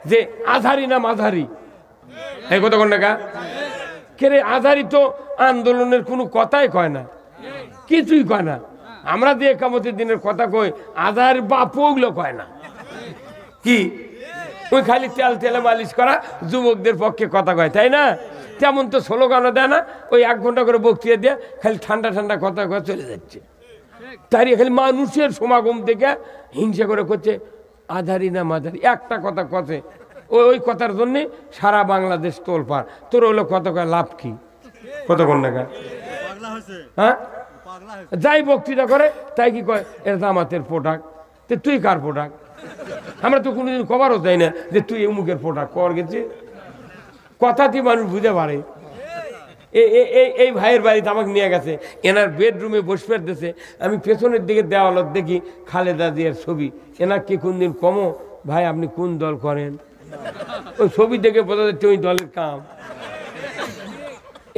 যে আজহারি না মাঝারি, এই কথা কোন টাকা কে রে? আজহারি তো আন্দোলনের কোনো কথাই কয় না, কিছুই কয় না। আমরা যে একামতের দিনের কথা কই, আজহারি বাপু ওগুলো কয় না। কি ওই খালি তেল তেলে মালিশ করা যুবকদের পক্ষে কথা কয়, তাই না? তেমন তো স্লোগানও দেয় না, ওই 1 ঘন্টা করে বক্তৃতা দিয়ে খালি ঠান্ডা ঠান্ডা কথা কয়ে চলে যাচ্ছে। তাই খালি মানুষের সমাগম থেকে হিংসা করে করছে আধারি না মাঝারি, একটা কথা কথে ওই কথার জন্যে সারা বাংলাদেশ তোলপাড়। তোর ওগুলো কত কয় লাভ কি? কতক্ষণ টাকা হ্যাঁ যাই বক্তৃতা করে তাই কি কয় এটা জামাতের প্রোডাক্ট। তুই কার প্রোডাক্ট? আমরা তো কোনোদিন কবারও যাই না যে তুই অমুকের প্রোডাক্ট কর গেছে। কথাতেই মানুষ বুঝে পারে। এই ভাইয়ের বাড়িতে আমাকে নিয়ে গেছে, এনার বেডরুমে বসে দিয়েছে। আমি পেছনের দিকে দেওয়ালত দেখি খালেদা জিয়ার ছবি। এনার কি কোনদিন কমো ভাই আপনি কোন দল করেন? ওই ছবি দেখে বোঝা যাচ্ছে ওই দলের কাম।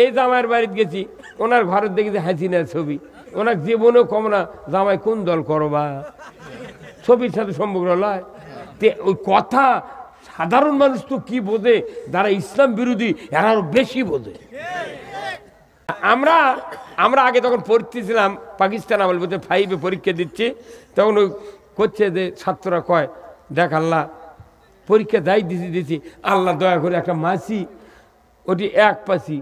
এই জামাইয়ের বাড়িতে গেছি, ওনার ঘরের দেখেছি হাসিনার ছবি। ওনার জীবনেও কম না জামাই কোন দল করো বা ছবির সাথে সম্পর্ক লয়। ওই কথা সাধারণ মানুষ তো কি বোঝে, যারা ইসলাম বিরোধী এরা আরো বেশি বোঝে। আমরা আগে তখন পড়তেছিলাম পাকিস্তান আমল বলতে 5-এ পরীক্ষা দিচ্ছি, তখন ওই করছে যে ছাত্ররা কয় দেখ আল্লাহ পরীক্ষা যাই দিছি আল্লাহ দয়া করে একটা মাছি, ওটি 1 পাশি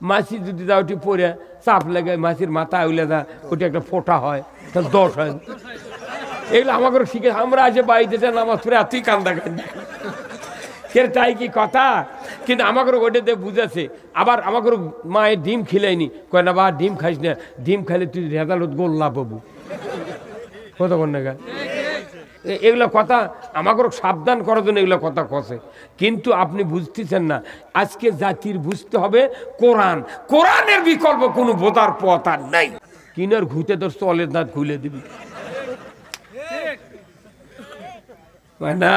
মাছি যদি যা ওটি পরে চাপ লাগে মাছির মাথা উলে যা ওটি একটা ফোঁটা হয়, 10 হয়। এগুলো আমাকে শিখে আমরা আসে বাড়িতে নামাজ পড়ে এতই কান্দা কান্দি তাই কি কথা। কিন্তু আমাকে ওটাতে বুঝাছে। আবার আমাকে মায়ের ডিম খিলাইনি, কয় না বা ডিম খাইস না, ডিম খাইলে তুই রেজাল্ট গোল্লা পাবো। কতক্ষণ না এগুলো কথা আমাকে সাবধান করার জন্য এগুলো কথা কষে। কিন্তু আপনি বুঝতেছেন না, আজকে জাতির বুঝতে হবে কোরআন, কোরআনের বিকল্প কোনো বোঝার পথ আর নাই। কিনার ঘুতে তোর চলের দাঁত খুলে দিবি না।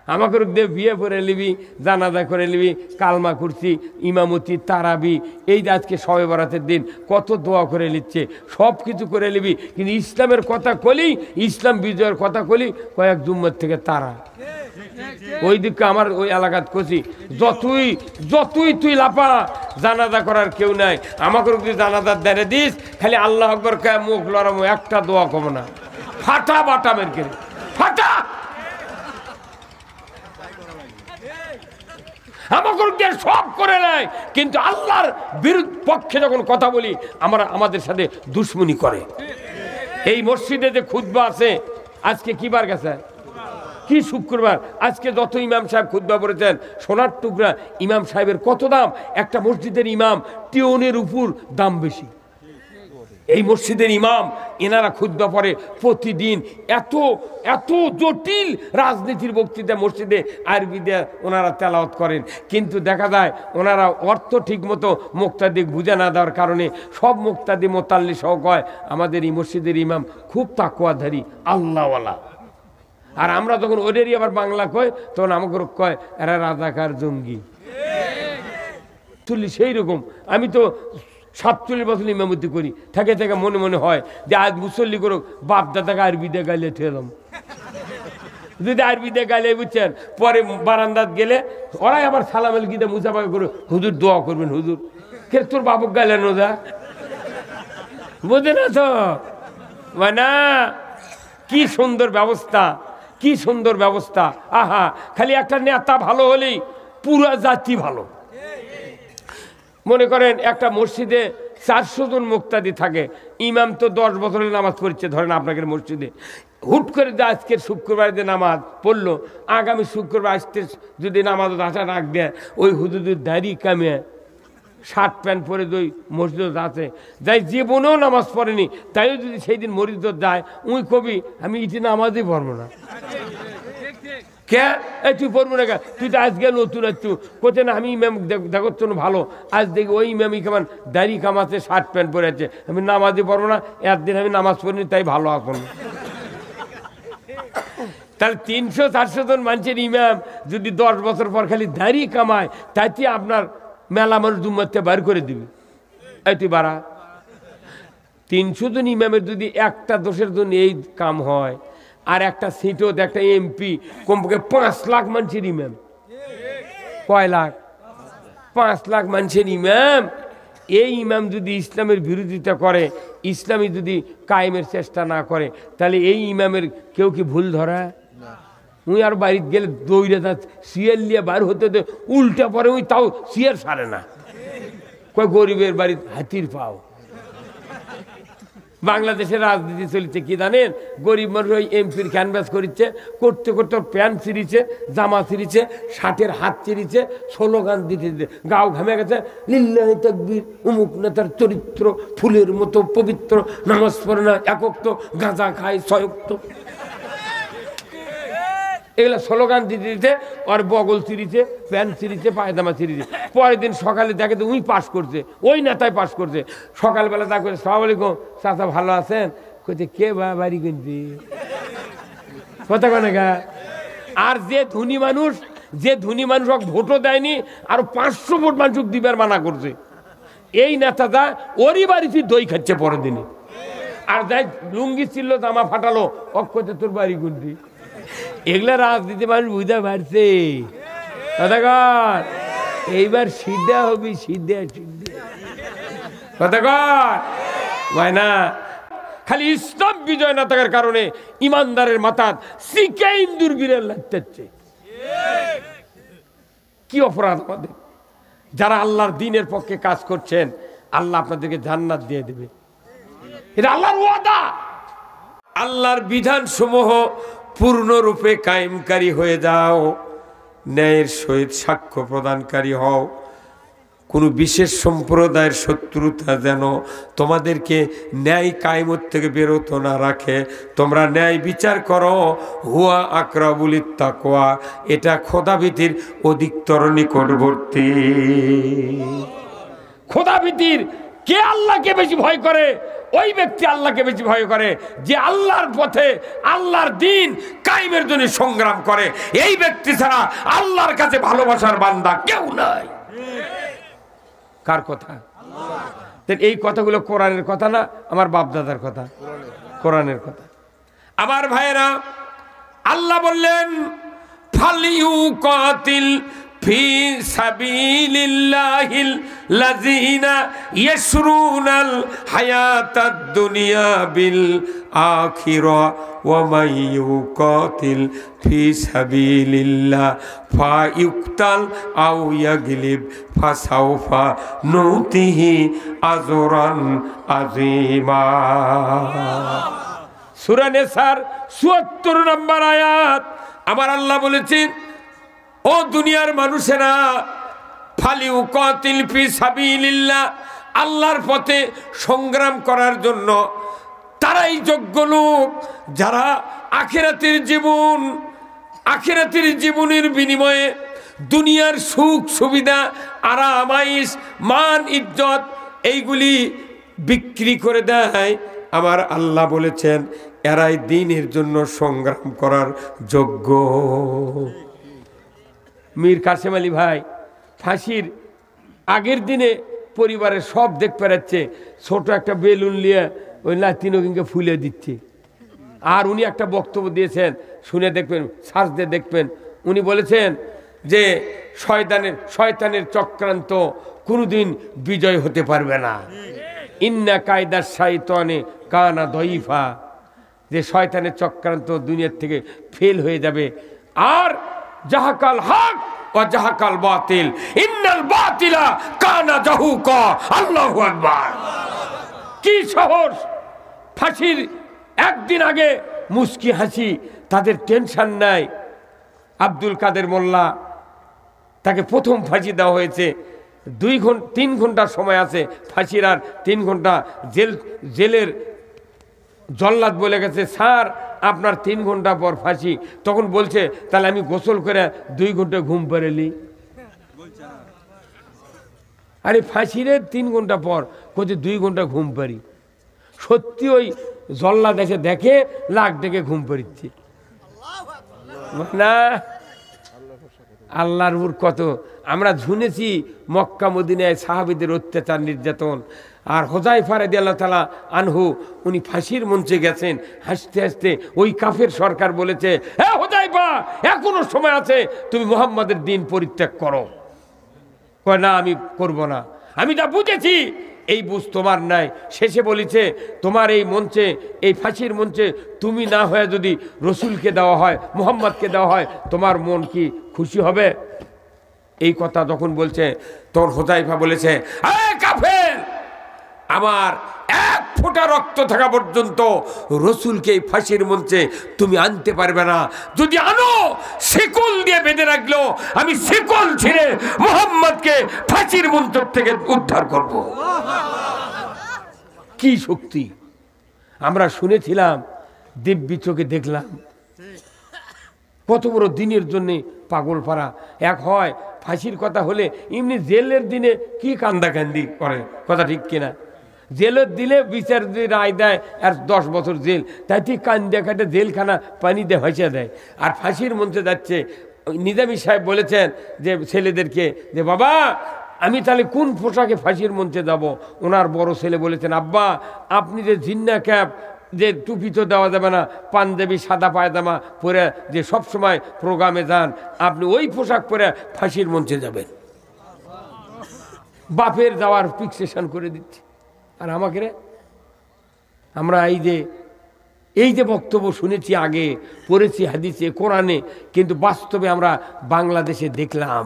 আমাকে বিয়ে করে নিবি, জানাজা করে নিবি, কালমা করছি, ইমামতি, তারাবি, এই যে আজকে শবে বরাতের দিন কত দোয়া করে নিচ্ছে, সব কিছু করে নিবি। কিন্তু ইসলামের কথা কলি, ইসলাম বিজয়ের কথা কলি কয়েক জুম্মার থেকে তারা ওই দিকে আমার ওই এলাকাত কছি যতই তুই লাফা, জানাজা করার কেউ নাই। আমাকে যদি জানাজার দেরে দিস খালি আল্লাহ আকবার কে মুখ লড়ামো, একটা দোয়া কম না, ফাটা বাটা বের করে ফাটা। আমাকে সব করে নেয়, কিন্তু আল্লাহর পক্ষে যখন কথা বলি আমাদের সাথে দুশ্মনী করে। এই মসজিদে যে খুতবা আছে, আজকে কি বার গেছে? কি শুক্রবার। আজকে যত ইমাম সাহেব খুতবা পড়েছেন, সোনার টুকরা ইমাম সাহেবের কত দাম। একটা মসজিদের ইমাম টিউনের উপর দাম বেশি। এই মসজিদের ইমাম এনারা খুতবা পড়ে প্রতিদিন, এত এত জটিল রাজনীতির বক্তৃতা মসজিদে আরবিতে ওনারা তেলাওয়াত করেন। কিন্তু দেখা যায় ওনারা অর্থ ঠিক মতো মুক্তাদি বুঝে না দেওয়ার কারণে সব মুক্তাদি মোতাল্লি সহ কয় আমাদের এই মসজিদের ইমাম খুব তাকওয়াধারী আল্লাহওয়ালা। আর আমরা যখন ওদেরই আবার বাংলা কয় তখন আমাকে কয় এরা রাজাকার জঙ্গি। সেই রকম আমি তো 47 বছর ইমামতি করি, থেকে থেকে মনে মনে হয় যে আজ মুসল্লি করুক, বাপ দাদাকে আরবিতে গাইলে ঠেলাম। যদি আরবিতে গাইলে বুঝছেন, পরে বারান্দাত গেলে ওরাই আবার সালাম আলকিতে মুসাফা করে হুজুর দোয়া করবেন, হুজুর কে তোর বাবুক গাইলে নোজা বুঝে না তো মানে। কি সুন্দর ব্যবস্থা, কি সুন্দর ব্যবস্থা। আহা, খালি একটা নেতা ভালো হলেই পুরো জাতি ভালো। মনে করেন একটা মসজিদে 400 জন মুক্তাদি থাকে, ইমাম তো 10 বছরের নামাজ পড়ছে ধরেন আপনাদের মসজিদে। হুট করে যে আজকের শুক্রবার যে নামাজ পড়লো, আগামী শুক্রবার আসতে যদি নামাজ আশা রাখবে, ওই হুজুরের দাড়ি কামে শার্ট প্যান্ট পরে ওই মসজিদ আছে, যাই জীবনেও নামাজ পড়েনি, তাইও যদি সেই দিন মসজিদ যায়, উই কবি আমি ইতি নামাজই পড়বো না। কে এই তুই পড়বো না কে? তুই তো আজকে নতুন একটু কোথায় না, আমি ইমাম দেখো তো ভালো, আজ দেখি ওই ইমামই কেমন দাড়ি কামাচ্ছে, শার্ট প্যান্ট পরে আছে, আমি নামাজই পড়বো না, একদিন আমি নামাজ পড়িনি তাই ভালো এখন। তাহলে 300-400 জন মানুষের ইমাম যদি 10 বছর পর খালি দাড়ি কামায়, তাইতে আপনার মেলা মানুষ জুম্মাতে বার করে দিবি। এই তুই বাড়া 300 জন ইমামের যদি একটা দোষের জন্য এই কাম হয়, আর একটা সিটও একটা এমপি কমপক্ষে 5 লাখ মানুষের ইমাম। কয় লাখ? 5 লাখ মানুষের ইমাম। এই ইমাম যদি ইসলামের বিরোধিতা করে, ইসলামী যদি কায়েমের চেষ্টা না করে, তাহলে এই ইমামের কেউ কি ভুল ধরা? উই আর বাড়িতে গেলে দৌড়ে তা সিয়ার লিয়ে বার হতে উল্টা পরে উই তাও সিয়ার সারে না, কয় গরিবের বাড়িতে হাতির পাও। বাংলাদেশের রাজনীতি চলছে কি জানেন? গরিব মানুষ ওই এমপির ক্যানভাস করিচ্ছে, করতে করতে প্যান্ট ছিঁড়িছে, জামা ছিঁড়িছে, শার্টের হাত ছিঁড়িছে, স্লোগান দিতে দিতে গাও ঘামে গেছে, লিল্লাহি তাকবীর, অমুক নেতার চরিত্র ফুলের মতো পবিত্র, নামাজ পড়ে না, একক তো, গাঁজা খায় ছয়ক্ত, এগুলা স্লোগান দিতে দিতে আর বগল ছিঁড়িছে, প্যান্ট ছিঁড়িছে, পায়জামা ছিঁড়িছে। পরের দিন সকালে দেখে তো উই পাস করছে, ওই নেতায় পাস করছে। সকালবেলা তা করে সালাম আলাইকুম চাচা ভালো আছেন? কইছে কে বাড়ি কিনছি কথা কানে গা। আর যে ধনী মানুষ ভোটও দেয়নি, আর 500 ভোট মানুষ দিবার মানা করছে, এই নেতাটা ওরই বাড়িতে দই খাচ্ছে পরের দিনে। আর যাই লুঙ্গি ছিল, জামা ফাটালো, অক্ষতে তোর বাড়ি কিনছি। এগুলা রাজনীতি মানুষ বুঝতে পারছে। এইবার সিদ্ধা হবি, সিদ্ধা কথা কয় না। খালি ইসলাম বিজয় না থাকার কারণে ইমানদারের মাথা শিখে ইন্দুর বিড়াল লাগতেছে। কি অপরাধ আমাদের? যারা আল্লাহর দ্বীনের পক্ষে কাজ করছেন, আল্লাহ আপনাদেরকে জান্নাত দিয়ে দেবে, এটা আল্লাহর ওয়াদা। আল্লাহর বিধান সমূহ পূর্ণরূপে কায়েমকারী হয়ে যাও, ন্যায়ের সহিত সাক্ষ্য প্রদানকারী হও। কোনো বিশেষ সম্প্রদায়ের শত্রুতা যেন তোমাদেরকে ন্যায় কায়েমত থেকে বেরোতো না রাখে। তোমরা ন্যায় বিচার করো, হুয়া আকরাবুল তাকওয়া, এটা খোদাভীতির অধিকতর নিকটবর্তী। খোদাভীতির কে আল্লাহকে বেশি ভয় করে? ওই ব্যক্তি আল্লাহকে বেশি ভয় করে যে আল্লাহর পথে, আল্লাহর দ্বীন কায়েমের জন্য সংগ্রাম করে। এই ব্যক্তি ছাড়া আল্লাহর কাছে ভালোবাসার বান্দা কেউ নাই। কার কথা? এই কথাগুলো কোরআনের কথা না, আমার বাপ দাদার কথা, কোরআনের কথা। আমার ভাইয়েরা, আল্লাহ বললেন ফালিউকাতিল ফি সাবিলিল্লাহিল লাযিনা ইয়াশরুনাল হায়াতাদ দুনিয়া বিল আখিরা ওয়া মান ইউকাতিল ফি সাবিলিল্লাহ ফায়ুকতাল আও ইয়াগলিব ফাসাউফা নুতিহি আজরান আযীমা। সূরা নিসার ৭৪ নম্বর আয়াত। আমার আল্লাহ বলেছেন, ও দুনিয়ার মানুষেরা, ফালিউকাতিল ফি সাবিলিল্লাহ, আল্লাহর পথে সংগ্রাম করার জন্য তারাই যোগ্য লোক যারা আখিরাতের জীবনের বিনিময়ে দুনিয়ার সুখ সুবিধা, আরাম আয়েশ, মান ইজ্জত এইগুলি বিক্রি করে দেয়। আমার আল্লাহ বলেছেন এরাই দ্বীনের জন্য সংগ্রাম করার যোগ্য। মীর কাসেম আলী ভাই ফাঁসির আগের দিনে পরিবারের সব দেখ পেরাচ্ছে, ছোট একটা বেলুন নিয়ে ওই নাতিনকে ফুলে দিচ্ছে। আর উনি একটা বক্তব্য দিয়েছেন, শুনে দেখবেন, সার্চ দিয়ে দেখবেন। উনি বলেছেন যে শয়তানের চক্রান্ত কোনোদিন বিজয় হতে পারবে না। ইন্না কায়দার শাইতানে কানা দইফা, যে শয়তানের চক্রান্ত দুনিয়ার থেকে ফেল হয়ে যাবে। আর জাহাকাল হক ওয়া জাহাকাল বাতিল, ইন্নাল বাতিলা কানা জাহুকা। আল্লাহু আকবার। কি সহজ! ফাঁসির একদিন আগে মুস্কি হাসি, তাদের টেনশন নাই। আব্দুল কাদের মোল্লা, তাকে প্রথম ফাঁসি দেওয়া হয়েছে। 3 ঘন্টা সময় আছে ফাঁসির, আর 3 ঘন্টা জেলের জল্লাদ বলে গেছে, স্যার আপনার 3 ঘন্টা পর ফাঁসি। তখন বলছে তাহলে আমি গোসল করে 2 ঘন্টা ঘুম পেরেলি। আরে ফাঁসিরে 3 ঘন্টা পর কোথায় 2 ঘন্টা ঘুম পারি। সত্যি ওই জল্লাদ এসে দেখে লাখ ডেকে ঘুম পাড়িচ্ছে না। আল্লাহর উপর কত আমরা শুনেছি মক্কা মদিনায় সাহাবীদের অত্যাচার নির্যাতন। আর হুযায়ফা রাদিয়াল্লাহু তাআলা আনহু উনি ফাঁসির মঞ্চে গেছেন, হাসতে হাসতে ওই কাফের সরকার বলেছে, হ্যাঁ হুযায়ফা এখনো সময় আছে, তুমি মুহাম্মাদের দ্বীন পরিত্যাগ করো। কয় না আমি করব না, আমি যা বুঝেছি এই বুঝ তোমার নাই। শেষে বলেছে তোমার এই মঞ্চে, এই ফাঁসির মঞ্চে তুমি না হয়ে যদি রসুলকে দেওয়া হয়, মুহাম্মদকে দেওয়া হয়, তোমার মন কি খুশি হবে? এই কথা যখন বলছে তখন হুযায়ফা বলেছে, আরে কাফের, আমার এক ফোঁটা রক্ত থাকা পর্যন্ত রসুলকে এই ফাঁসির মঞ্চে তুমি আনতে পারবে না। যদি আনো শিকল দিয়ে বেঁধে রাখলো, আমি শিকল ছিঁড়ে মুহাম্মদকে ফাঁসির মঞ্চ থেকে উদ্ধার করব। কি শক্তি! আমরা শুনেছিলাম, দিব্যি চোখে দেখলাম, কত বড় দিনের জন্য পাগল পারা এক হয়। ফাঁসির কথা হলে এমনি জেলের দিনে কি কান্দাকান্দি করে, কথা ঠিক কিনা? জেলের দিলে বিচার যদি রায় দেয় আর 10 বছর জেল, তাই ঠিক কান্দা কাটে জেলখানা পানি দিয়ে ভাসিয়ে দেয়। আর ফাঁসির মঞ্চে যাচ্ছে, নিজামী সাহেব বলেছেন যে ছেলেদেরকে যে বাবা আমি তাহলে কোন পোশাকে ফাঁসির মঞ্চে যাব? ওনার বড় ছেলে বলেছেন, আব্বা আপনি যে জিন্না ক্যাপ, যে টুপি তো দেওয়া যাবে না, পাঞ্জাবি সাদা পায়জামা পরে যে সবসময় প্রোগ্রামে যান, আপনি ওই পোশাক পরে ফাঁসির মঞ্চে যাবেন। বাপের যাওয়ার ফিক্সেশন করে দিচ্ছে। আর আমাকে রে, আমরা এই যে বক্তব্য শুনেছি, আগে পড়েছি হাদিসে কোরআনে, কিন্তু বাস্তবে আমরা বাংলাদেশে দেখলাম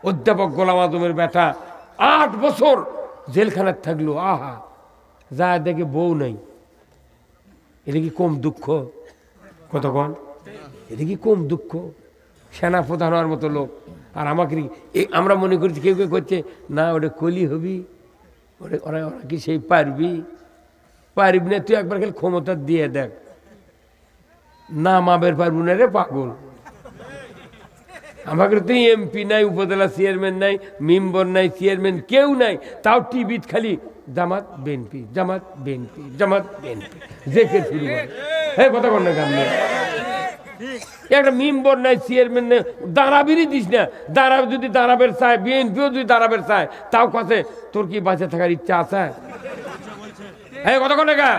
অধ্যাপক গোলাম আজমের বেটা 8 বছর জেলখানায় থাকলো, আহা যা দেখে বউ নাই। এটা কি কম দুঃখ? কতক্ষণ এটা কি কম দুঃখ? সেনা প্রধান হওয়ার মতো লোক, আর আমাকে আমরা মনে করছি কেউ কেউ করছে না ওটা কলি হবি, ওরা কি সেই পারবি না? তুই একবার খালি ক্ষমতা দিয়ে দেখ না, মাবের পারবো না রে পাগল। আমাকে তুই এমপি নাই, উপজেলা চেয়ারম্যান নাই, মেম্বার নাই, চেয়ারম্যান কেউ নাই, তাও টিভিত খালি জামাত বিএনপি, জামাত বিএনপি, জামাত বিএনপি দেখে শুরু করে। হ্যাঁ কথা কর না গামনে, একটা মেম্বার নাই, চেয়ারম্যান নেই, দাঁড়াবিরই দিস না। দাঁড়াবে যদি দাঁড়াবের চায়, বিএনপিও যদি দাঁড়াবের চায়, তাও কাছে তোর কি বাঁচে থাকার ইচ্ছা আছে? হ্যাঁ কথা কর না গা,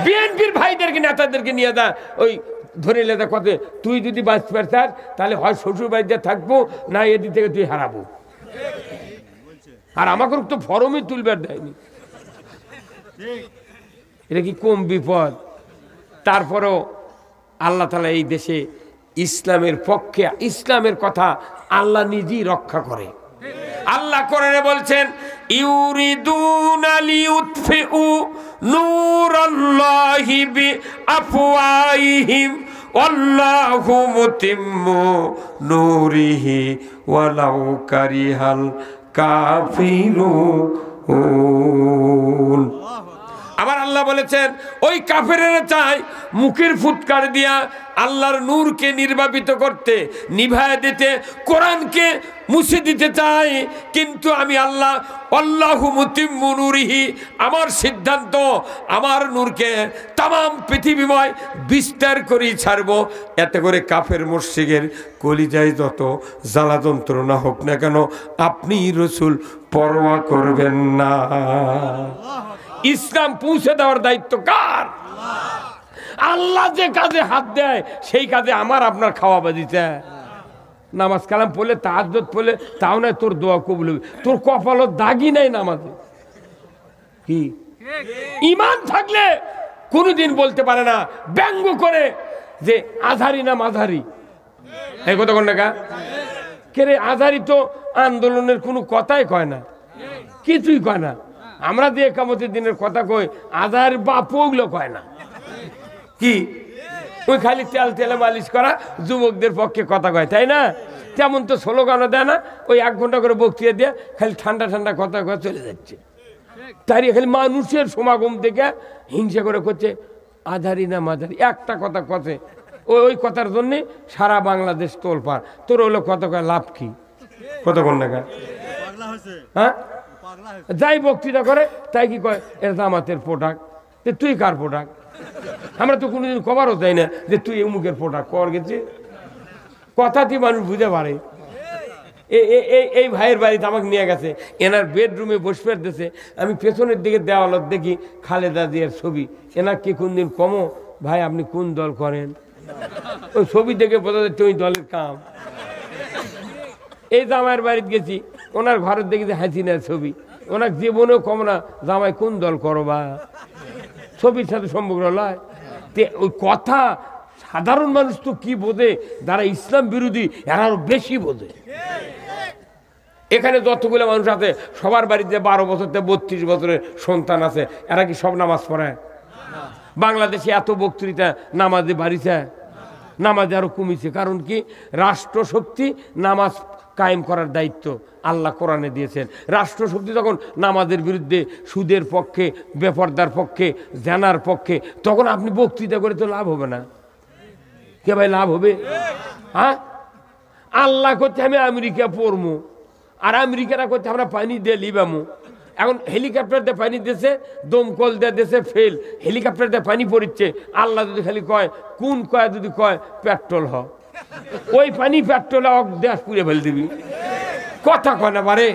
বিএনপির ভাইদেরকে নেতাদেরকে নিয়ে যা, ওই ধরে লেদা কথা, তুই যদি বাঁচতে চাস তাহলে হয় শ্বশুর বাড়িতে থাকবো, না এদিক থেকে তুই হারাবো। আর আমাকে তো ফরমই তুলবার দেয়নি, এটা কি কম বিপদ? তারপরও আল্লাহ তাআলা এই দেশে ইসলামের পক্ষে, ইসলামের কথা আল্লাহ নিজেই রক্ষা করে। আল্লাহ কোরআনে বলছেন, ইউরিদুনা লিউতফিউ নূরাল্লাহি বিআফওয়াহিহিম ওয়াল্লাহু মুতিম্মু নূরিহি ওয়ালাউ কারিহাল কাফিরুন। আবার আল্লাহ বলেছেন, ওই কাফেরেরা চায় মুখের ফুৎকার দিয়া আল্লাহর নূরকে নির্বাপিত করতে, নিভায় দিতে, কোরআনকে মুছে দিতে চায়, কিন্তু আমি আল্লাহ আল্লাহু মুতিম্মু নূরিহি, আমার সিদ্ধান্ত আমার নূরকে তামাম পৃথিবীময় বিস্তার করেই ছাড়বো। এতে করে কাফের মুশরিকের কলিজায় যত জ্বালা যন্ত্রণা হোক না কেন, আপনি রসুল পরোয়া করবেন না। ইসলাম পৌঁছে দেওয়ার দায়িত্ব কার? আল্লাহ যে কাজে হাত দেয় সেই কাজে আমার আপনার খাওয়া বাজিতে। নামাজ কালাম পড়লে, তাহাজ্জুদ পড়লে, তাও নয় তোর দোয়া কবুল হবে। তোর কপালত দাগই নাই নামাজে। কি ঈমান থাকলে কোনোদিন বলতে পারে না ব্যঙ্গ করে যে আজহারি না মাঝহারি। এই কথা কোন না কে রে? আজহারি তো আন্দোলনের কোনো কথাই কয় না, কিছুই কয় না। আমরা যে একামতের দিনের কথা কই, আজহার বাপু ওগুলো কয় না। কি ওই খালি তেল তেলে মালিশ করা যুবকদের পক্ষে কথা কয়, তাই না? তেমন তো স্লোগানও দেয় না, ওই 1 ঘন্টা করে বক্তৃতা দিয়ে খালি ঠান্ডা ঠান্ডা কথা কয়ে চলে যাচ্ছে। তাই খালি মানুষের সমাগম থেকে হিংসা করে করছে আজহারি না মাঝহারি, একটা কথা কথে, ওই কথার জন্যে সারা বাংলাদেশ তোলপাড়। তোর ওগুলো কথা কয় লাভ কি? কত কোন না হ্যাঁ, যাই বক্তৃতা করে তাই কি কয় এটা জামাতের পোশাক। তুই কার পোশাক? আমরা তো কোনোদিন কবারও যাই না যে তুই অমুকের পোশাক কর গেছি। কথাটি মানুষ বুঝতে পারে। এই ভাইয়ের বাড়িতে আমাকে নিয়ে গেছে, এনার বেডরুমে বসে দিয়েছে, আমি পেছনের দিকে দেওয়ালত দেখি খালেদা জিয়ার ছবি। এনার কি কোন দিন কমো ভাই আপনি কোন দল করেন, ওই ছবি দেখে বোঝা যাচ্ছে ওই দলের কাম। এই জামাইয়ের বাড়িতে গেছি, ওনার ঘরের দেখেছি হাসিনার ছবি, ওনার জীবনেও কম না জামাই কোন দল করো বা ছবির সাথে সম্পর্ক নয়। ওই কথা সাধারণ মানুষ তো কি বোঝে, যারা ইসলাম বিরোধী এরা আরো বেশি বোঝে। এখানে যতগুলো মানুষ আছে সবার বাড়িতে 12 বছর থেকে 32 বছরের সন্তান আছে, এরা কি সব নামাজ পড়ে? বাংলাদেশে এত বক্তৃতা নামাজে বাড়িছে, নামাজে আরো কমিছে। কারণ কি, রাষ্ট্রশক্তি নামাজ কায়েম করার দায়িত্ব আল্লাহ কোরআনে দিয়েছেন। রাষ্ট্রশক্তি যখন নামাজের বিরুদ্ধে, সুদের পক্ষে, বেপরদার পক্ষে, জানার পক্ষে, তখন আপনি বক্তৃতা করে তো লাভ হবে না। কে ভাই লাভ হবে? হ্যাঁ, আল্লাহ করছে আমি আমেরিকা পড়বো, আর আমেরিকারা করছে আমরা পানি দিয়ে লিবামো। এখন হেলিকপ্টার দিয়ে পানি দিয়েছে, দমকল দিয়ে দেশে ফেল, হেলিকপ্টার দিয়ে পানি পড়ছে। আল্লাহ যদি খালি কয় কোন কয়, যদি কয় পেট্রোল হ, ওই পানি পেট্রোল দেশ পুড়ে ফেল দিবি। কথা কয় না পারে,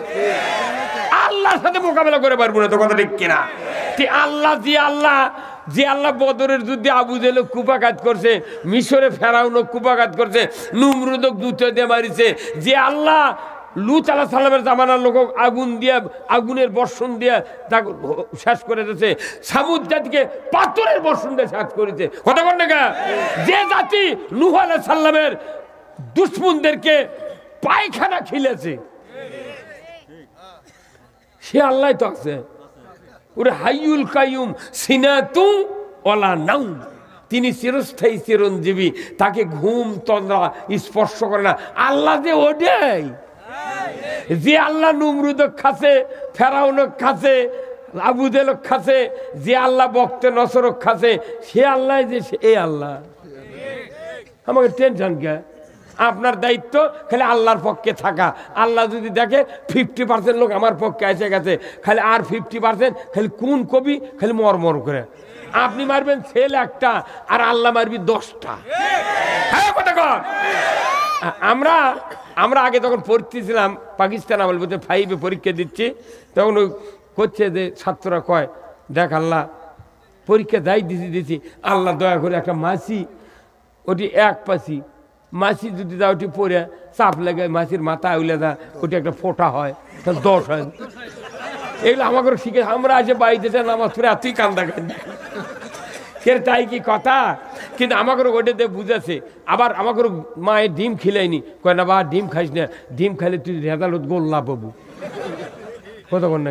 আল্লাহর সাথে মোকাবেলা করে পারবো না তো, কথা ঠিক কিনা? আল্লাহ যে আল্লাহ বদরের যুদ্ধে আবু জেহেল কুপাঘাত করছে, মিশরে ফেরাউনও কুপাঘাত করছে, নমরুদক জুতো দিয়ে মারিছে, যে আল্লাহ লূত আলাইহিস সালামের জামানার লোক আগুনের বর্ষণ দিয়ে তাকে শেষ করে দিয়েছে, সামুদ জাতিকে পাথরের বর্ষণ দিয়ে শেষ করেছে। কথা বল না, যে জাতি নূহ আলাইহিস সালামের দুশমনদেরকে পায়খানা খিলেছে, সে আল্লাহ তো আছে। ওরে হাইয়ুল কাইয়ুম সিনাতু ওয়ালা নাউম, তিনি চিরস্থায়ী চিরঞ্জীবী, তাকে ঘুম তন্দ্রা স্পর্শ করে না। আল্লাহ যে ওটাই, যে আল্লাহ নমরুদক খাসে, ফেরাউনক খাসে, আবু জেহেলক খাসে, যে আল্লাহ বক্তে নসরক খাসে, সে আল্লাহ যে এই আল্লাহ। আমাকে টেনশন কে? আপনার দায়িত্ব খালি আল্লাহর পক্ষে থাকা। আল্লাহ যদি দেখে 50% লোক আমার পক্ষে এসে গেছে, খালি আর 50% খালি কোন কবি খালি মরমর করে। আপনি মারবেন ছেলে একটা, আর আল্লাহ মারবি 10টা। হ্যাঁ কথা কর। আমরা আগে যখন পড়তেছিলাম পাকিস্তান আমল, বলতে 5-এ পরীক্ষা দিচ্ছি, তখন ওই করছে যে ছাত্ররা কয় দেখ আল্লাহ পরীক্ষা যাই দিছি আল্লাহ দয়া করে একটা মাছি, ওটি এক পাশি মাছি যদি যা ওটি পরে চাপ লাগে, মাছির মাথা উলে যা ওটি একটা ফোঁটা হয়, তাহলে 10 হয়। এগুলো আমাকে শিখে আমরা আসে বাড়িতে নামাজ পড়ে এতই কান্দা কান্দি, তাই কি কথা? কিন্তু আমাকে ওটা দিয়ে বুঝেছে। আবার আমাকে মায়ের ডিম খিলাইনি, কয় না বা ডিম খাইস না, ডিম খাইলে তুই রেজাল্ট গোল্লা পাবো। কত কর না,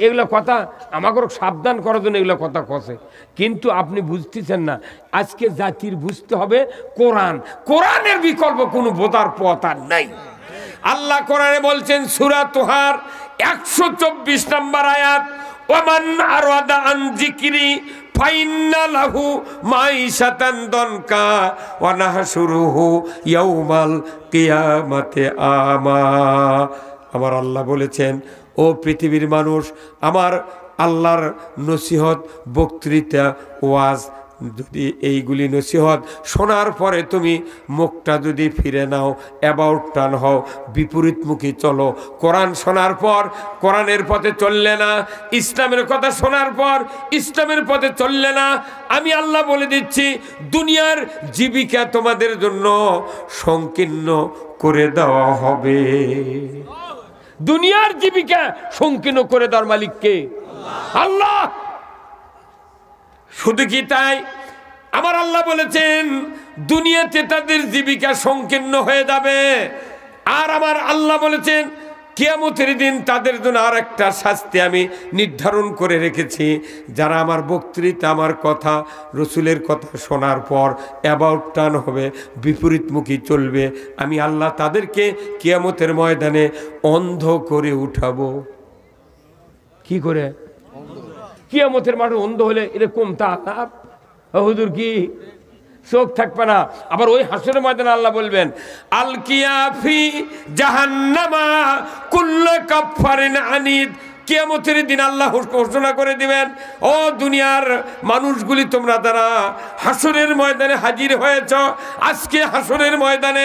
এগুলো কথা আমাকে সাবধান করার জন্য এগুলো কথা কষে। কিন্তু আপনি বুঝতেছেন না, আজকে জাতির বুঝতে হবে কোরআন, কোরআনের বিকল্প কোনো বোঝার পথ আর নাই। আল্লাহ কোরআনে বলছেন সূরা তোহার 124 নম্বর আয়াত, ওমান আরাদা আন যিকরি ফাইন্না লাহু মাইশাতান দনকা ওয়া নাহশুরুহু ইয়াউমাল কিয়ামাতি আমা। আমার আল্লাহ বলেছেন, ও পৃথিবীর মানুষ, আমার আল্লাহর নসিহত, বক্তৃতা, ওয়াজ, যদি এইগুলি নসিহত শোনার পরে তুমি মুখটা যদি ফিরে নাও, অ্যাবাউট টার্ন হও, বিপরীতমুখী চলো, কোরআন শোনার পর কোরআনের পথে চললে না, ইসলামের কথা শোনার পর ইসলামের পথে চললে না, আমি আল্লাহ বলে দিচ্ছি দুনিয়ার জীবিকা তোমাদের জন্য সংকীর্ণ করে দেওয়া হবে। দুনিয়ার জীবিকা সংকীর্ণ করে দেওয়ার মালিক কে? আল্লাহ। শুধু কি তাই, আমার আল্লাহ বলেছেন দুনিয়াতে তাদের জীবিকা সংকীর্ণ হয়ে যাবে, আর আমার আল্লাহ বলেছেন কিয়ামতের দিন তাদের জন্য আর একটা শাস্তি আমি নির্ধারণ করে রেখেছি। যারা আমার বক্তৃতা, আমার কথা, রসুলের কথা শোনার পর অ্যাবাউট টার্ন হবে, বিপরীতমুখী চলবে, আমি আল্লাহ তাদেরকে কিয়ামতের ময়দানে অন্ধ করে উঠাবো। কি করে? কিয়ামতের মাঠে অন্ধ হলে এরকম তা হুজুর কি চোখ থাকবে না? আবার ওই হাসরের ময়দানে আল্লাহ বলবেন আলকিয়া ফি জাহান্নামা কুল্লু কাফফারিন আনিদ কিয়ামতের দিন আল্লাহ ঘোষণা করে দিবেন, ও দুনিয়ার মানুষগুলি, তোমরা তারা হাসরের ময়দানে হাজির হয়েছ। আজকে হাসরের ময়দানে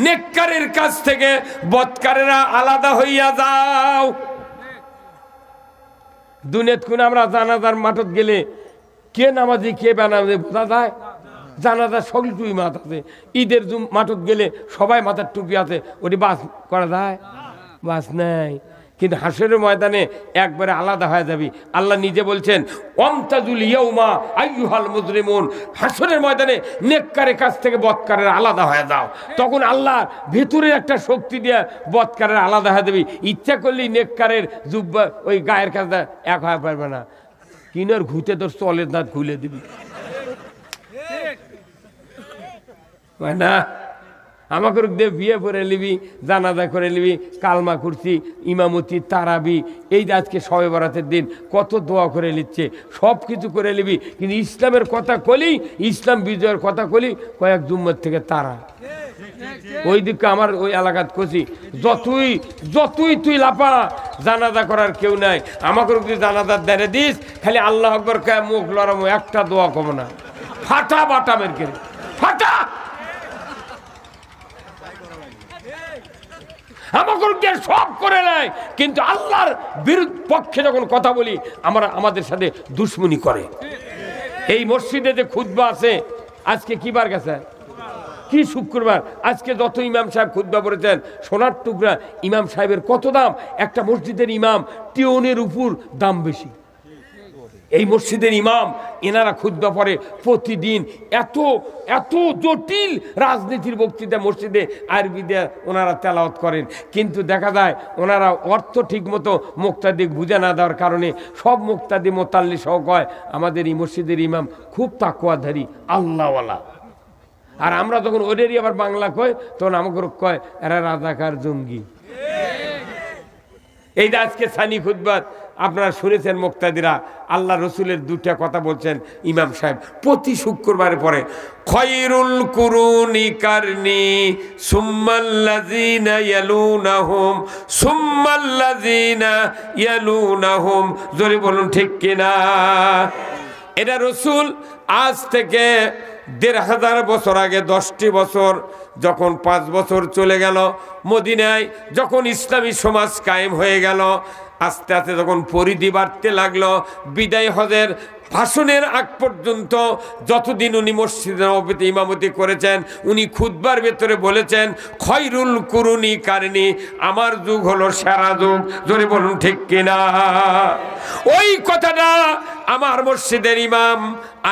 নেককারের কাছ থেকে বদকারেরা আলাদা হইয়া যাও। দুনিয়াত কোন আমরা জানাজার মাঠত গেলে কে নামাজি কে বেনামাজি বোঝা যায়? জানাজার সকল টুপি মাথা আছে, ঈদের মাঠত গেলে সবাই মাথার টুপি আছে, ওটি বাস করা যায়? বাস নাই। কিন্তু হাসরের ময়দানে একবারে আলাদা হয়ে যাবি। আল্লাহ নিজে বলছেন, ওয়ামতাজুল ইয়াউমা আইয়ুহাল মুজরিমুন, হাসরের ময়দানে নেককারের কাছ থেকে বদকারের আলাদা হয়ে যাও। তখন আল্লাহ ভেতরের একটা শক্তি দিয়ে বদকারের আলাদা হয়ে যাবি। ইচ্ছা করলেই নেককারের জুব্বা ওই গায়ের কাছে এক হয়ে পারবে না, কিনার ঘুতে তোর চলের দাঁত খুলে দিবি না। আমাকে দিয়ে বিয়ে করে নিবি, জানাজা করে নিবি, কালমা করছি, ইমামতি, তারাবি, এই যে আজকে শবে বরাতের দিন কত দোয়া করে নিচ্ছে, সব কিছু করে নিবি। কিন্তু ইসলামের কথা কলি, ইসলাম বিজয়ের কথা কলি, কয়েক জুম্মার থেকে তারা ওই দিকে আমার ওই এলাকাত কছি, যতই তুই লাপা, জানাজা করার কেউ নাই। আমাকে যদি জানাজার দেনে দিস, খালি আল্লাহ আকবর কে মুখ লড়ামো, একটা দোয়া কম না, ফাটা বাটামের কে ফাটা। আমাকে সব করে নেয়, কিন্তু আল্লাহর পক্ষে যখন কথা বলি আমাদের সাথে দুশ্মনী করে। এই মসজিদে যে খুতবা আছে, আজকে কি বার গেছে? কি শুক্রবার। আজকে যত ইমাম সাহেব খুতবা পড়েছেন, সোনার টুকরা ইমাম সাহেবের কত দাম? একটা মসজিদের ইমাম টিউনের উপর দাম বেশি। এই মসজিদের ইমাম এনারা খুতবা পড়ে প্রতিদিন, এত এত জটিল রাজনীতির বক্তৃতা মসজিদে আরবিতে ওনারা তেলাওয়াত করেন। কিন্তু দেখা যায় ওনারা অর্থ ঠিক মতো মুক্তাদি বুঝে না দেওয়ার কারণে সব মুক্তাদি মোতাল্লি সহ কয় আমাদের এই মসজিদের ইমাম খুব তাকওয়াধারী, আল্লাহওয়ালা। আর আমরা যখন ওদেরই আবার বাংলা কয়, তখন আমাকে কয় এরা রাজাকার জঙ্গি। এই যে আজকে সানি খুতবাত আপনারা শুনেছেন, মুক্তাদিরা আল্লাহ রসুলের দুটা কথা বলছেন ইমাম সাহেব প্রতি শুক্রবারে পরে, খয়রুল কুরুনি কারনি সুম্মাল্লাযিনা ইয়ালুনাহুম সুম্মাল্লাযিনা ইয়ালুনাহুম। জোরে বলুন ঠিক কিনা? এটা রসুল আজ থেকে ১৫০০ বছর আগে, 10টি বছর, যখন 5 বছর চলে গেল মদিনায়, যখন ইসলামী সমাজ কায়েম হয়ে গেল, আস্তে আস্তে যখন পরিধি বাড়তে লাগলো, বিদায় হজের ভাষণের আগ পর্যন্ত যতদিন উনি মসজিদে নববীতে ইমামতি করেছেন, উনি খুতবার ভেতরে বলেছেন খয়রুল কুরুনি কারনি, আমার যুগ হলো সেরা যুগ। জোরে বলুন ঠিক কিনা? ওই কথাটা আমার মসজিদের ইমাম,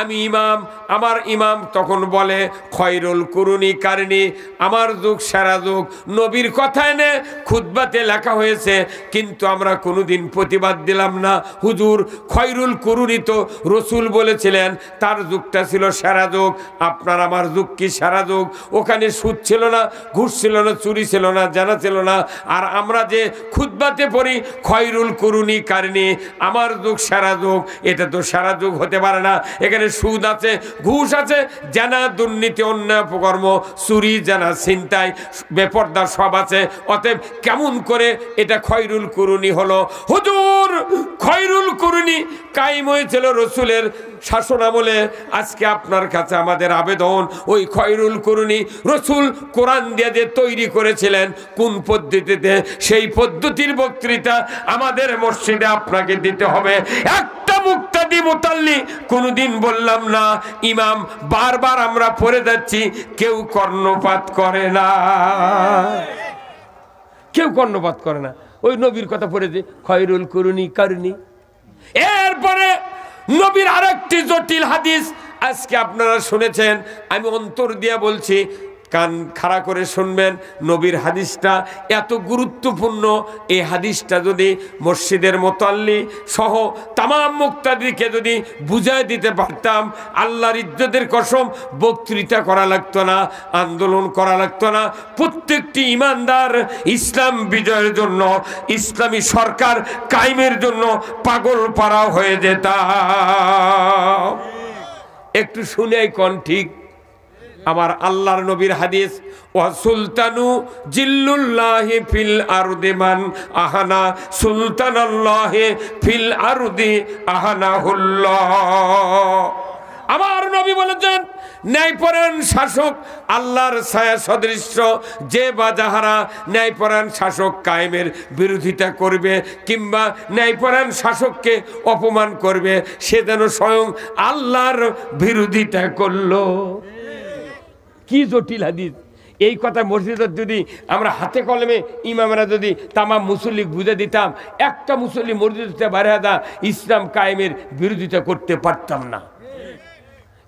আমি ইমাম, আমার ইমাম তখন বলে খয়রুল কুরুনি কারনি, আমার যুগ সেরা যুগ। নবীর কথা এনে খুতবাতে লেখা হয়েছে, কিন্তু আমরা কোনোদিন প্রতিবাদ দিলাম না। হুজুর, খয়রুল কুরুনি তো রসুল বলেছিলেন, তার যুগটা ছিল সেরা যুগ, আপনার আমার যুগ কি সেরা যুগ? ওখানে সুদ ছিল না, ঘুষ ছিল না, চুরি ছিল না, জানা ছিল না। আর আমরা যে খুতবাতে পড়ি খয়রুল কুরুনি কারনি, আমার যুগ সেরা যুগ, এটা তো সেরা যুগ হতে পারে না। এখানে সুদ আছে, ঘুষ আছে, জানা, দুর্নীতি, অন্যায় অপকর্ম, চুরি, জানা, ছিনতাই, বেপরদা সব আছে। অতএব কেমন করে এটা খয়রুল কুরুনি হলো? হুজুর, খয়রুল কুরুনি কায়েম হয়েছিল রসুলের শাসন আমলে। আজকে আপনার কাছে আমাদের আবেদন, ওই খয়রুল কুরুনি রসুল কোরআন দিয়ে যে তৈরি করেছিলেন কোন পদ্ধতিতে, সেই পদ্ধতির বক্তৃতা আমাদের মসজিদে আপনাকে দিতে হবে। একটা মুক্তাদি মুতাল্লি কোনোদিন বললাম না, ইমাম বারবার আমরা পড়ে যাচ্ছি, কেউ কর্ণপাত করে না, কেউ কর্ণপাত করে না। ওই নবীর কথা পড়েছে খয়রুল কুরুনি কারনি। এরপরে নবীর আরেকটি জটিল হাদিস আজকে আপনারা শুনেছেন, আমি অন্তর দিয়া বলছি, কান খাড়া করে শুনবেন। নবীর হাদিসটা এত গুরুত্বপূর্ণ, এই হাদিসটা যদি মসজিদের মুতাল্লি সহ তামাম মুক্তাদিকে যদি বুঝায় দিতে পারতাম, আল্লাহর ইজ্জতের কসম বক্তৃতা করা লাগতো না, আন্দোলন করা লাগতো না। প্রত্যেকটি ইমানদার ইসলাম বিজয়ের জন্য, ইসলামী সরকার কায়েমের জন্য পাগল পাড়া হয়ে যেত। একটু শুনে কোন ঠিক আমার আল্লাহর নবীর হাদিস, ওয়া সুলতানু জিল্লুল্লাহি ফিল আরদি মান আহানা সুলতানাল্লাহি ফিল আরদি আহানাহুল্লাহ। আমার নবী বলেছেন, ন্যায়পরায়ণ শাসক আল্লাহর ছায়া সদৃশ্য, যে বা যাহারা ন্যায়পরায়ণ শাসক কায়েমের বিরোধিতা করবে কিংবা ন্যায়পরায়ণ শাসককে অপমান করবে, সে যেন স্বয়ং আল্লাহর বিরোধিতা করলো। কি জটিল হাদিস! এই কথা মসজিদে যদি আমরা হাতে কলমে ইমামরা যদি তামাম মুসল্লি বুঝে দিতাম, একটা মুসল্লি মসজিদে বারেহাদা ইসলাম কায়েমের বিরোধিতা করতে পারতাম না।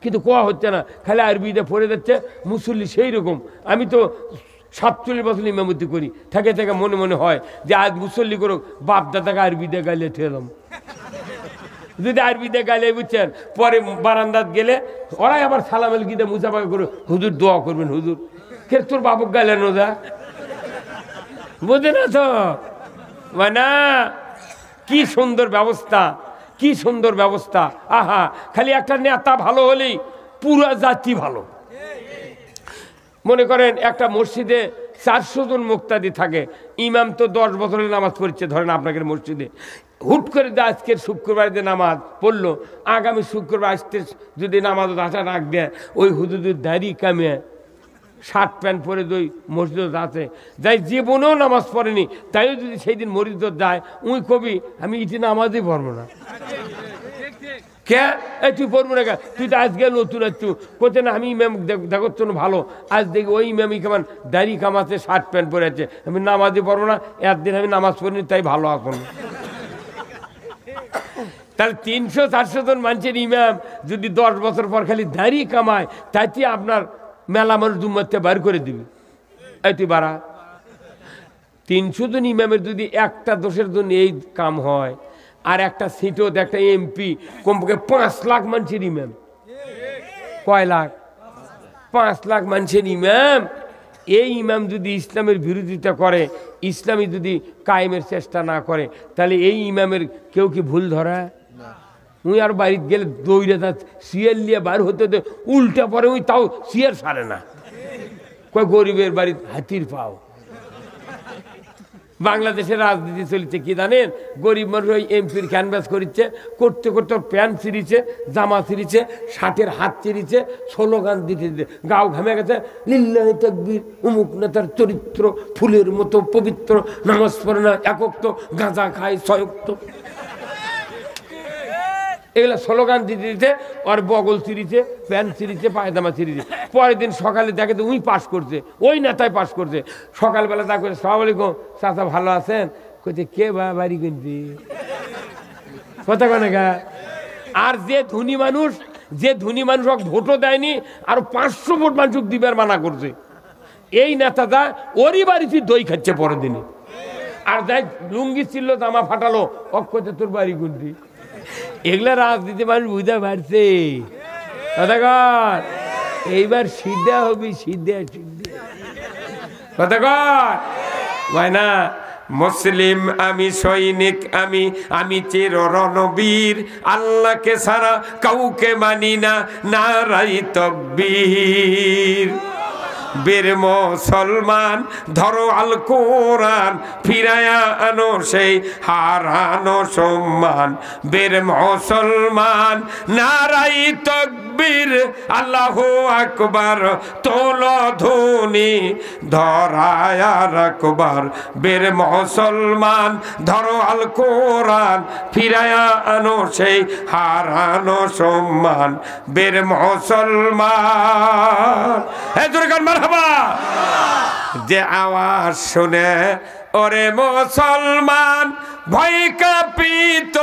কিন্তু কোয়া হচ্ছে না, খালি আরবিতে পড়ে যাচ্ছে মুসল্লি সেই রকম। আমি তো 47 বছর ইমামতি করি, থেকে থেকে মনে মনে হয় যে আজ মুসল্লি করুক, বাপ দাদাকে আরবিতে গাইলে ঠেলাম। যদি আরবিতে গাইলে বুঝছেন, পরে বারান্দাত গেলে ওরাই আবার সালামেল গিয়ে মুসাফা করে, হুজুর দোয়া করবেন, হুজুর কে তোর বাপক গাইলেন ওদা, বোঝে না তো না। কি সুন্দর ব্যবস্থা, কি সুন্দর ব্যবস্থা! আহা, খালি একটা নেতা ভালো হলেই পুরো জাতি ভালো। মনে করেন একটা মসজিদে 400 জন মুক্তাদি থাকে, ইমাম তো 10 বছরের নামাজ পড়ছে ধরেন আপনাদের মসজিদে। হুট করে আজকের শুক্রবার যে নামাজ পড়লো, আগামী শুক্রবার আসতে যদি নামাজ আসা রাখ দেয়, ওই হুজুরের দাড়ি কামে শার্ট প্যান্ট পরে ওই মসজিদ আছে, যাই জীবনেও নামাজ পড়েনি, তাইও যদি সেই দিন মসজিদ যায়, উই কবি আমি ইটি নামাজই পড়বো না। কে তুই পড়বো না কে? তুই তো আজকে নতুন একটু কোথায় না, আমি ইমাম দেখো ভালো, আজ দেখি ওই ইমামই কেমন দাড়ি কামাচ্ছে, শার্ট প্যান্ট পরে আছে, আমি নামাজই পড়বো না, একদিন আমি নামাজ পড়িনি তাই ভালো এখন। তাহলে 300-400 জন মানুষের ইমাম যদি 10 বছর পর খালি দাড়ি কামায়, তাইতে আপনার মেলা মানুষ জুম্মাতে বার করে দিবি। এই তুই বাড়া, 300 জন ইমামের যদি একটা দোষের জন্য এই কাম হয়, আর একটা সিটও একটা এমপি কমপক্ষে 5 লাখ মানুষের ইমাম, কয় লাখ? 5 লাখ মানুষের ইমাম। এই ইমাম যদি ইসলামের বিরোধিতা করে, ইসলামী যদি কায়েমের চেষ্টা না করে, তাহলে এই ইমামের কেউ কি ভুল ধরা? উই আর বাড়িতে গেলে দৌড়ে যা সিয়ার নিয়ে বার হতে উল্টা পরে উই তাও সিয়ার সারে না, কয় গরিবের বাড়িতে হাতির পাও। বাংলাদেশের রাজনীতি চলছে কি জানেন? গরিব মানুষ ওই এমপির ক্যানভাস করছে, করতে করতে প্যান্ট ছিঁড়িছে, জামা ছিঁড়িছে, শার্টের হাত ছিঁড়িছে, স্লোগান দিতে দিতে গাও ঘামে গেছে, লিল্লাহি তাকবীর, অমুক নেতার চরিত্র ফুলের মতো পবিত্র, নামাজ পড়ে না, একক তো গাঁজা খায়, সয়ক্ত, এগুলো স্লোগান দিতে দিতে আর বগল ছিঁড়িছে, প্যান্ট ছিঁড়িছে, পায়জামা ছিঁড়িছে। পরের দিন সকালে দেখে তো উই পাস করছে, ওই নেতায় পাস করছে। সকালবেলা তা করে, সালাম আলাইকুম চাচা ভালো আছেন? কইছে কে বাড়ি কিনবি কথা কনে গা। আর যে ধনী মানুষ, যে ধনী মানুষ ভোটও দেয়নি, আর 500 ভোট মানুষ দিবার মানা করছে, এই নেতাটা ওরই বাড়িতে দই খাচ্ছে পরের দিনে। আর যাই লুঙ্গি ছিল, জামা ফাটালো, কইছে তোর বাড়ি কিনবি। এগুলা রাজনীতি মানুষ বুঝতে পারছে। এইবার সিদ্ধা হবি, সিদ্ধা সিদ্ধা কথা কয় না। মুসলিম আমি, সৈনিক আমি, আমি চির রণবীর, আল্লাহকে ছাড়া কাউকে মানি না, নারাই তাকবীর। বীর মুসলমান ধরো আল কোরআন, ফিরায়া আনো সেই হারানো সম্মান। বীর মুসলমান নারাই তাকবীর, আল্লাহু আকবার, তোলো ধ্বনি ধরায়া রাখবার। বীর মুসলমান ধরো আল কোরআন, ফিরায়া আনো সেই হারানো সম্মান। বীর মুসলমান যে আওয়াজ শুনে ওরে মুসলমান, ভয় কাঁপিত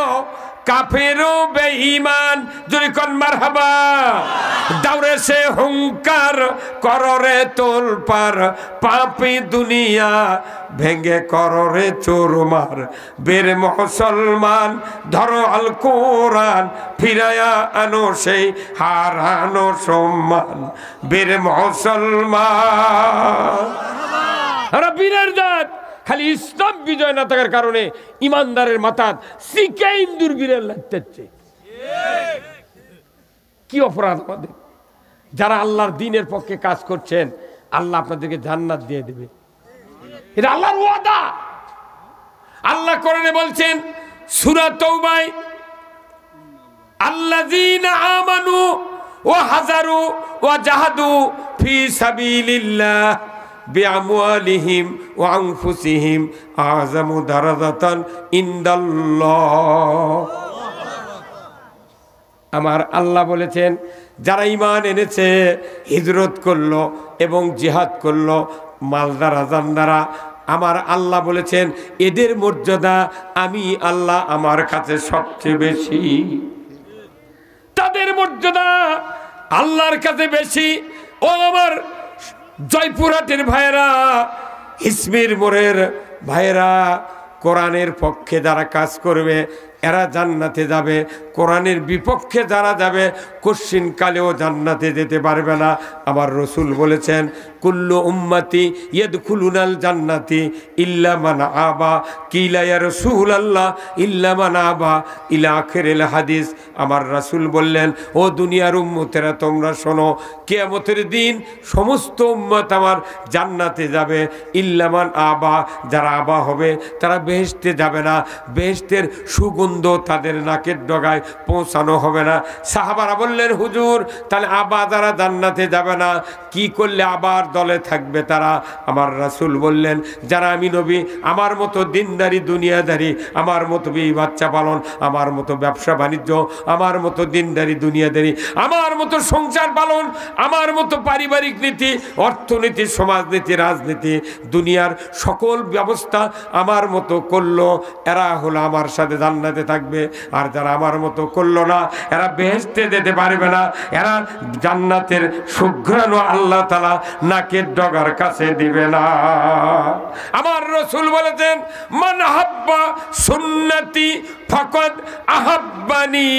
কাফের বেঈমান। যদি কোন মারহাবা দাউরে সে হুঙ্কার, কররে তোলপার, পাপী দুনিয়া ভেঙ্গে কররে চুরমার। বীর মুসলমান ধরো আল কোরআন, ফিরায়া আনো সেই হারানো সম্মান। বীর মুসলমান বীরের জাত, খালি ইসলাম বিজয় না থাকার কারণে ইমানদারের মাথাত শিখে ইন্দুর বীরের লাগতেছে। কি অপরাধ আমাদের! যারা আল্লাহর দ্বীনের পক্ষে কাজ করছেন আল্লাহ আপনাদেরকে জান্নাত দিয়ে দেবে, এটা আল্লাহর ওয়াদা। আল্লাহ কোরআনে বলছেন সূরা তাওবায়, আল্লাযীনা আমানু ওয়া হাজারু ওয়া জাহাদু ফি সাবিলিল্লাহ বিআমওয়ালিহিম ওয়া আনফুসিহিম আযামু দারাজাতান ইনদাল্লাহ। আমার আল্লাহ বলেছেন যারা ঈমান এনেছে, হিজরত করলো এবং জিহাদ করলো মাল দ্বারা জান দ্বারা, আমার আল্লাহ বলেছেন এদের মর্যাদা আমি আল্লাহ আমার কাছে সবচেয়ে বেশি, তাদের মর্যাদা আল্লাহর কাছে বেশি। ও আমার জয়পুরহাটের ভাইয়েরা, হিজমির মোড়ের ভাইয়েরা, কোরআনের পক্ষে যারা কাজ করবে এরা জান্নাতে যাবে, কোরআনের বিপক্ষে যারা যাবে কশিন কালেও জান্নাতে যেতে পারবে না। আমার রসুল বলেছেন কুল্লু উম্মতি ইয়াদখুলুনাল জান্নাতি ইল্লা মান আবা, কিলা ইয়া রাসূলুল্লাহ ইল্লা মান আবা ইলা আখিরিল হাদিস। আমার রাসূল বললেন ও দুনিয়ার উম্মতেরা তোমরা শোনো, কিয়ামতের দিন সমস্ত উম্মত আমার জান্নাতে যাবে, ইল্লা মান আবা, যারা আবা হবে তারা বেহেশতে যাবে না, বেহেশতের সুগন্ধ তাদের নাকের ডগায় পৌঁছানো হবে না। সাহাবারা বললেন হুজুর তাহলে আবা যারা জান্নাতে যাবে না, কি করলে আবার দলে থাকবে তারা? আমার রাসূল বললেন যারা আমি নবী আমার মতো দিনদারি দুনিয়াদারি, আমার মতো বিবি বাচ্চা পালন, আমার মতো ব্যবসা বাণিজ্য, আমার মতো দিনদারি দুনিয়াদারি, আমার মতো সংসার পালন, আমার মতো পারিবারিক নীতি, অর্থনীতি, সমাজনীতি, রাজনীতি, দুনিয়ার সকল ব্যবস্থা আমার মতো করলো, এরা হলো আমার সাথে জান্নাতে থাকবে। আর যারা আমার মতো করলো না এরা বেহেশতে যেতে পারবে না, এরা জান্নাতের সুঘ্রাণ আল্লাহ তাআলা নাকের ডগার কাছে দিবে না। আমার রাসূল বলেছেন মান হাব্বা সুন্নতি ফাকাদ আহাব্বানি।